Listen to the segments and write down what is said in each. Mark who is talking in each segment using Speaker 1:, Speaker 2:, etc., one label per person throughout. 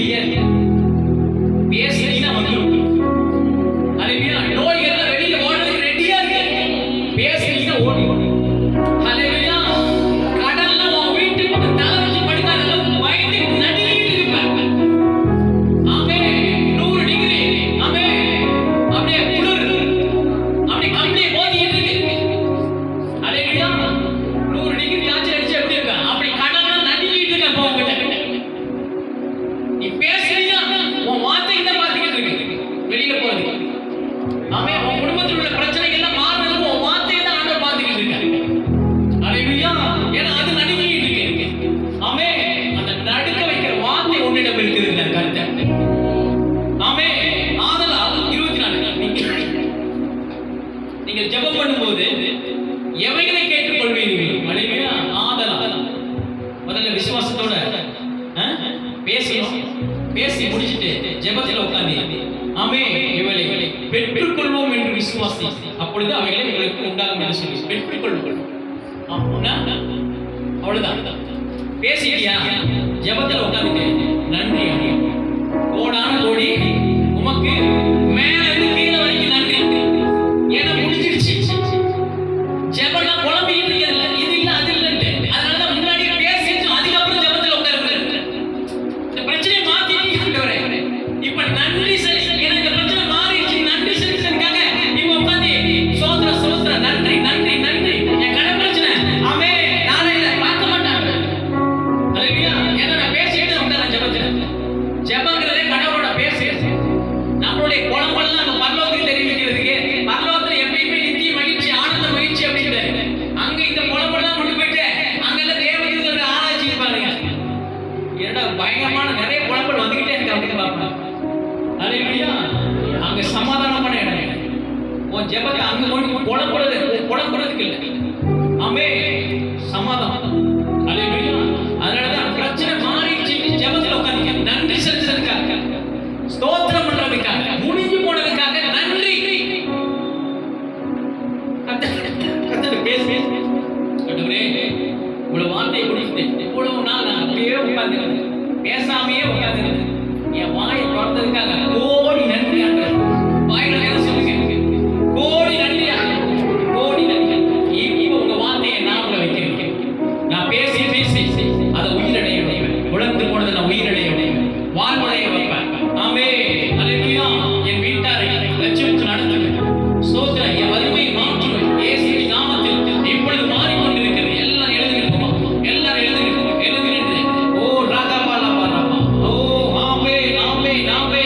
Speaker 1: ரெடியா இருக்கு. பேசுறீங்கன்னா வந்துடும். ஹalleluya. நோய்கள் வெளியில ஓடுறதுக்கு ரெடியா இருக்கு. பேசுறீங்கன்னா ஓடி. ஹalleluya. கடல்ல உன் வீட்டுக்கு தலை வச்சு படுக்காத அளவுக்கு பயந்துட்டு நடுங்கிட்டு இருப்ப. ஆமென். 100 டிகிரி. ஆமென். அப்படியே குளிர். அப்படியே கம்பளி போதிட்டு இருக்கு. ஹalleluya. 100 டிகிரி காய்ச்சல் அடிச்சு எப்படி இருக்க? அப்படி கடல்ல நடுங்கிட்டு இருக்க போங்கட்ட. நீ பேசுறீங்க உன் வார்த்தை என்ன பாத்துக்கிட்டு இருக்கு வெளியில போறது. ஆமே. உன் குடும்பத்தில் உள்ள பிரச்சனைகள் எல்லாம் மாறுறதுக்கு உன் வார்த்தையை தான் ஆண்டவர் பாத்துக்கிட்டு இருக்காரு. ஹalleluya. ஏன்னா அது நடுங்கிட்டு இருக்கு. ஆமே. அந்த நடுக்க வைக்கிற வார்த்தை உன்னிடம் இருக்குதுங்க கர்த்தர். ஆமே. ஆதலால் 24 நீங்கள் ஜெபம் பண்ணும்போது எவைகளை கேட்டுக்கொள்வீர்கள்? ஹalleluya. ஆதலால் முதல்ல விசுவாசத்தோட பேசணும். பேசி முடிச்சிட்டு ஜெபத்தில் உட்கார்ந்து ஆமே இவளை பெற்றுக்கொள்வோம் என்று விசுவாசி, அப்பொழுது அவைகளை உங்களுக்கு உண்டாகும் என்று சொல்லி பெற்றுக்கொள்வோம். அவ்வளவுதான். பேசிட்டியா? ஜெபத்தில் உட்கார்ந்துட்டு நன்றி கோடான கோடி உமக்கு மேல இருந்து கீழே வரைக்கும் நன்றி. ஏன்னா முடிஞ்சிருச்சு. ஜெபம்னா குழம்பிட்டு இருக்கல, இது இல்ல அது இல்லன்ட்டு. அதனால முன்னாடி பேசிட்டு அதுக்கப்புறம் ஜெபத்தில் உட்காருங்க. இந்த பிரச்சனையை மாத்திட்டீங்க ஆண்டவரே. இப்ப நன்றி செலுத்து. எனக்கு பிரச்சனை மாறிடுச்சு, நன்றி செலுத்துறதுக்காக இப்ப உட்கார்ந்து சோதர சோதர நன்றி நன்றி நன்றி. என் கடன் பிரச்சனை ஆமே நாளையில பார்க்க மாட்டாங்க. ஹalleluya. ஏன்னா நான் பேசிட்டு உட்கார்ந்து ஜெபத்துல. ஜெபங்கிறதே கடவுளோட பேசு. நம்மளுடைய குழம்பெல்லாம் அந்த பரலோகத்துக்கு தெரிவிக்கிறதுக்கு பரலோகத்துல எப்பயுமே நித்திய மகிழ்ச்சி ஆனந்த மகிழ்ச்சி அப்படிங்கிறாரு. அங்க இந்த குழம்பெல்லாம் கொண்டு போயிட்டு அங்கெல்லாம் தேவதூதர் ஆராய்ச்சி பாருங்க. என்னடா பயங்கரமான நிறைய குழம்பல் வந்துகிட்டே இருக்கு அப்படின்னு பார்ப்பாங்க. ஹalleluya. அங்க சமாதானமான இடம். உன் ஜெபத்தை அங்க கொண்டு குழம்புறதுக்கு இல்லை. ஆமே. சமாதானம். ஹalleluya. அதனாலதான் பிரச்சனை மாறிடுச்சு. ஜெபத்துல உட்கார்ந்து நன்றி செலுத்துறதுக்காக, ஸ்தோத்திரம் பண்றதுக்காக, முடிஞ்சு போனதுக்காக நன்றி. கர்த்தர் பேசு. ஆண்டவரே இவ்வளவு வார்த்தையை குடிச்சிட்டு இவ்வளவு நாள் நான் அப்படியே உட்கார்ந்துருந்தேன், பேசாமையே உட்கார்ந்துருந்தேன். என் வாயை திறந்ததுக்காக கோடி நன்றி ஆண்டவர். வாயில வேற சொல்லுங்க, கோடி நன்றி ஆண்டவர், கோடி நன்றி. இப்போ உங்க வார்த்தையை நான் உங்களை வைக்கிறேன். நான் பேசி பேசி அதை உயிரடைய விடுவேன். உழந்து போனதை நான் உயிரடைய விடுவேன், வாழ்வடைய வைப்பேன். ஆமே. ஹalleluya. என் வீட்டாரை லட்சியத்து நடத்துவேன். ஸ்தோத்திரம். என் வறுமையை மாற்றுவேன். இயேசுவின் நாமத்தில் இப்பொழுது மாறிக்கொண்டிருக்கிறது. எல்லாம் எழுதுகிறோமா? எல்லாரும் எழுதுகிறோம். எழுதுகிறது. ஓ ராகபாலா பாராமா. ஓ ஆமே ஆமே ஆமே.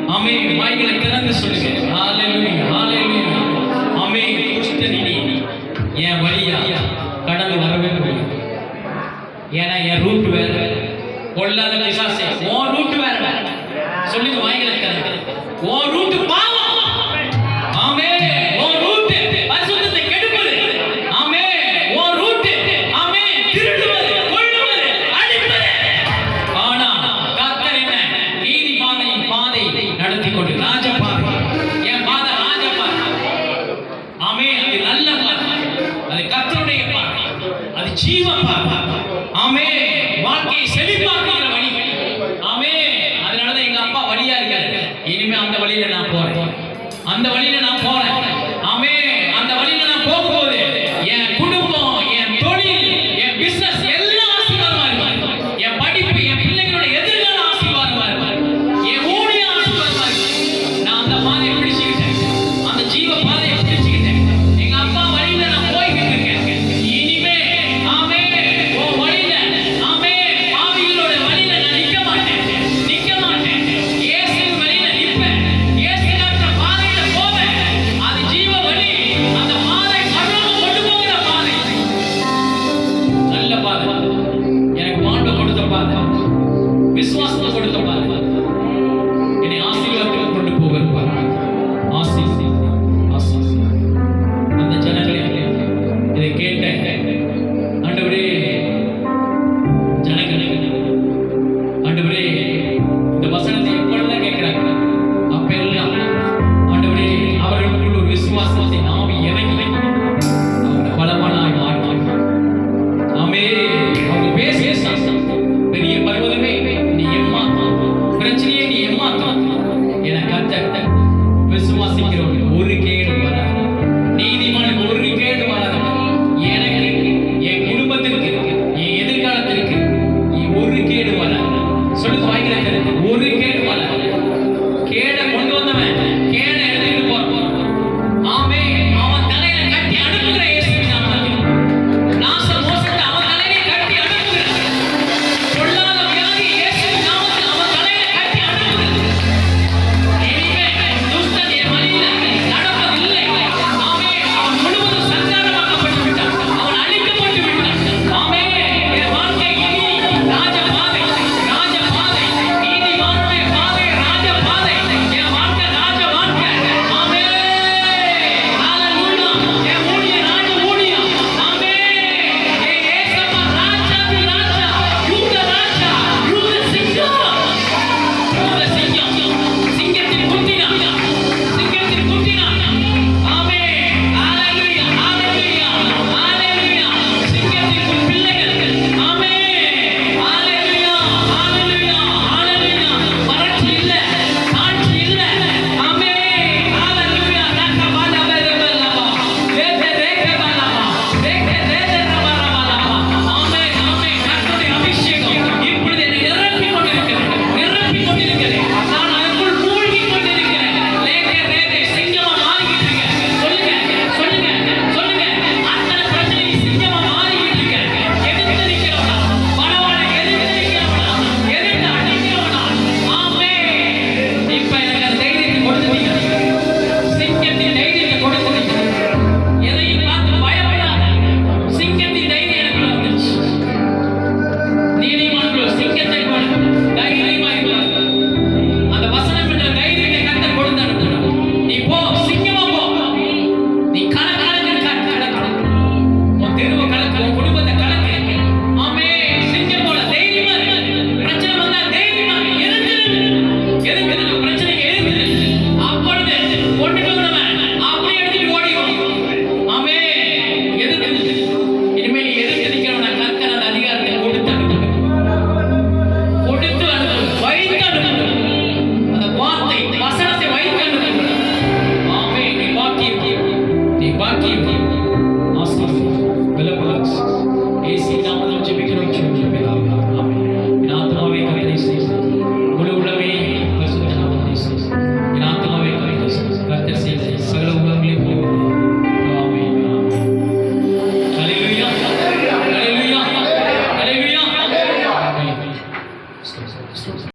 Speaker 1: ஆமென். வாய்களை திறந்து சொல்லுங்க. ஹalleluya ஹalleluya. ஆமென். கிறிஸ்தனினி என் வழியா கடந்து வரவே முடியும். ஏன்னா என் ரூட் வேற. கொள்ளாத பிசாசே உன் ரூட் வேற. சொல்லுங்க வாய்களை திறந்து. உன் ரூட் பாவம். ஆமென். உன் ரூட் பரிசுத்தத்தை கெடுப்பது. ஆமென். உன் ரூட் ஆமென் திருடுவது, கொல்லுவது, அழிப்பது. ஆனா கர்த்தர் என்ன நீதிமானின் பாதை நடத்தி கொண்டு ராஜபாதை. என் பாதை ராஜபாதை. ஆமென். அது நல்ல பாதை. அது கர்த்தருடைய பாதை. அது ஜீவ பாதை. ஆமென். வாழ்க்கையை செழிப்பாக்குகிற வழி. ஆமென். அதனால தான் எங்க அப்பா வழியா இருக்காரு. இனிமே அந்த வழியில நான் போறேன். அந்த வழியில நான் போறேன். ஆமென். அந்த வழியில நான் போகும்போது என் குடும்பம், என் தொழில், என் பிசினஸ் எல்லாம் ஆசீர்வாதமா இருக்கும். என் படிப்பு, என் பிள்ளைகளோட எதிர்காலம் ஆசீர்வாதமா இருக்கும். என் ஊழியம் ஆசீர்வாதமா இருக்கும். நான் அந்த பாதையை பிடிச்சுக்கிட்டேன். அந்த ஜீவ பாதையை பிடிச்சுக்கிட்டேன். எங்க அப்பா வழியில நான் போய்கிட்டு இருக்கேன். இனிமே ஆமென் உன் வழியில ஆமென் பாவிகளோட வழியில நான் நிக்க மாட்டேன். நிக்க மாட்டேன். இயேசுவின் வழியில நிற்பேன். இயேசு காட்டுற பாதையில போவேன். அது ஜீவ வழி. அந்த பாதை பரலோகம் கொண்டு போகிற பாதை. நல்ல பாதை. எனக்கு வாழ்வு கொடுத்த பாதை. விசுவாசத்தை கொடுத்த பாதை. என்னை ஆசீர்வாதத்துக்கு கொண்டு போகிற பாதை. ஆசீர்வாதம் ஆசீர்வாதம். அந்த ஜனங்களே இதை கேட்ட ஆண்டவரே, ஜனங்களே ஆண்டவரே, இந்த வசனத்தை எப்பொழுதும் கேட்கிறாங்க. அப்பெல்லாம் ஆண்டவரே அவர்களுக்குள் ஒரு விசுவாசத்தை நாவி இறங்கி அவங்களை பலமானாய் மாற்றி. ஆமென். அவங்க பேசிய சத்தம் பெரிய பர்வதமே நீ ஏமாத்தா, பிரச்சனையே நீ ஏமாத்தா. என கர்த்தர் விசுவாசிக்கிறோம்